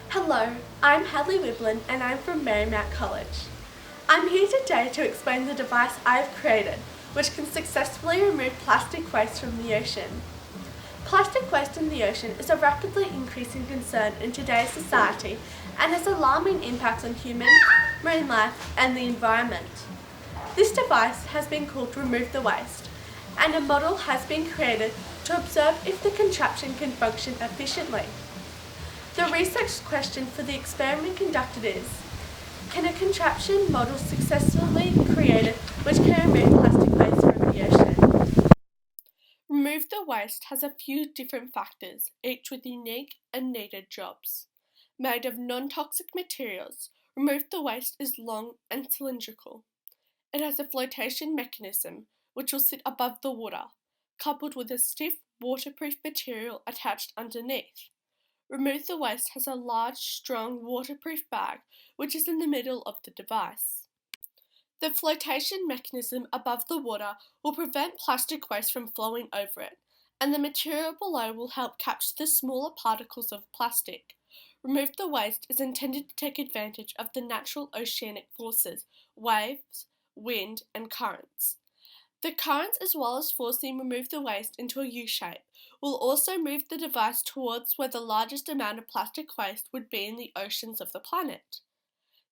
Hello, I'm Halle Wiblen and I'm from Marymount College. I'm here today to explain the device I've created, which can successfully remove plastic waste from the ocean. Plastic waste in the ocean is a rapidly increasing concern in today's society and has alarming impacts on human, marine life and the environment. This device has been called Remove the Waste, and a model has been created to observe if the contraption can function efficiently. The research question for the experiment conducted is, can a contraption model successfully created which can remove plastic waste from the ocean? Remove the Waste has a few different factors, each with unique and needed jobs. Made of non-toxic materials, Remove the Waste is long and cylindrical. It has a flotation mechanism which will sit above the water, coupled with a stiff, waterproof material attached underneath. Remove the Waste has a large, strong, waterproof bag which is in the middle of the device. The flotation mechanism above the water will prevent plastic waste from flowing over it, and the material below will help capture the smaller particles of plastic. Remove the Waste is intended to take advantage of the natural oceanic forces, waves, wind, and currents. The currents, as well as forcing Remove the Waste into a U shape, will also move the device towards where the largest amount of plastic waste would be in the oceans of the planet.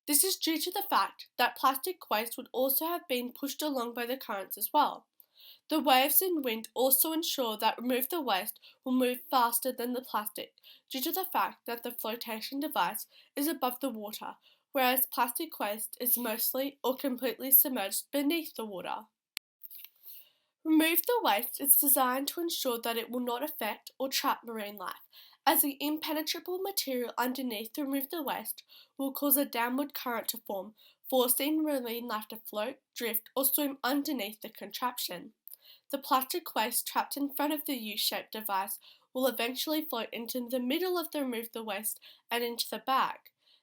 This is due to the fact that plastic waste would also have been pushed along by the currents as well. The waves and wind also ensure that Remove the Waste will move faster than the plastic due to the fact that the flotation device is above the water, whereas plastic waste is mostly or completely submerged beneath the water. Remove the Waste is designed to ensure that it will not affect or trap marine life, as the impenetrable material underneath to Remove the Waste will cause a downward current to form, forcing marine life to float, drift, or swim underneath the contraption. The plastic waste trapped in front of the U-shaped device will eventually float into the middle of the Remove the Waste and into the bag.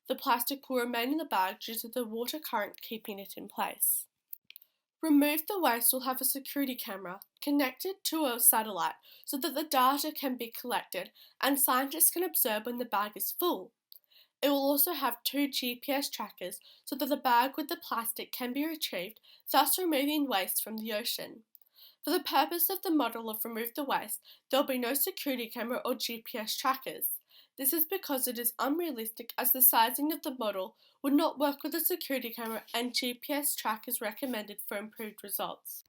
The plastic will remain in the bag due to the water current keeping it in place. Remove the Waste will have a security camera connected to a satellite so that the data can be collected and scientists can observe when the bag is full. It will also have 2 GPS trackers so that the bag with the plastic can be retrieved, thus removing waste from the ocean. For the purpose of the model of Remove the Waste, there will be no security camera or GPS trackers. This is because it is unrealistic, as the sizing of the model would not work with a security camera and GPS trackers recommended for improved results.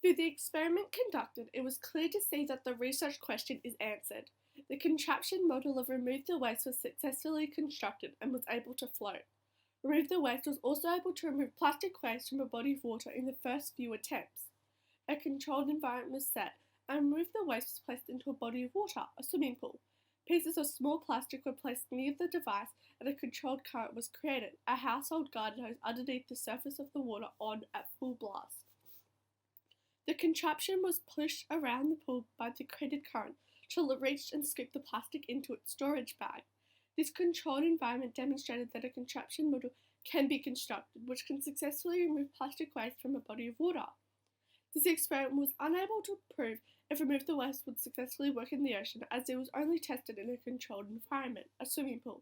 Through the experiment conducted, it was clear to see that the research question is answered. The contraption model of Remove the Waste was successfully constructed and was able to float. Remove the Waste was also able to remove plastic waste from a body of water in the first few attempts. A controlled environment was set, and Remove the Waste was placed into a body of water, a swimming pool. Pieces of small plastic were placed near the device and a controlled current was created, a household garden hose underneath the surface of the water on at full blast. The contraption was pushed around the pool by the created current till it reached and scooped the plastic into its storage bag. This controlled environment demonstrated that a contraption model can be constructed which can successfully remove plastic waste from a body of water. This experiment was unable to prove if Remove the Waste would successfully work in the ocean, as it was only tested in a controlled environment, a swimming pool.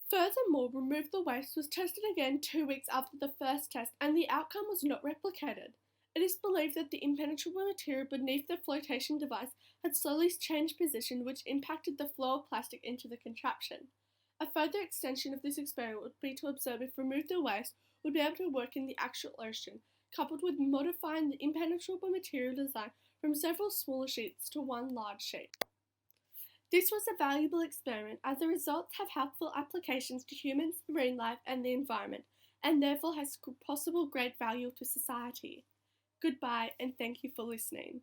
Furthermore, Remove the Waste was tested again 2 weeks after the first test, and the outcome was not replicated. It is believed that the impenetrable material beneath the flotation device had slowly changed position, which impacted the flow of plastic into the contraption. A further extension of this experiment would be to observe if Remove the Waste would be able to work in the actual ocean, coupled with modifying the impenetrable material design from several smaller sheets to one large sheet. This was a valuable experiment, as the results have helpful applications to humans, marine life and the environment, and therefore has possible great value to society. Goodbye and thank you for listening.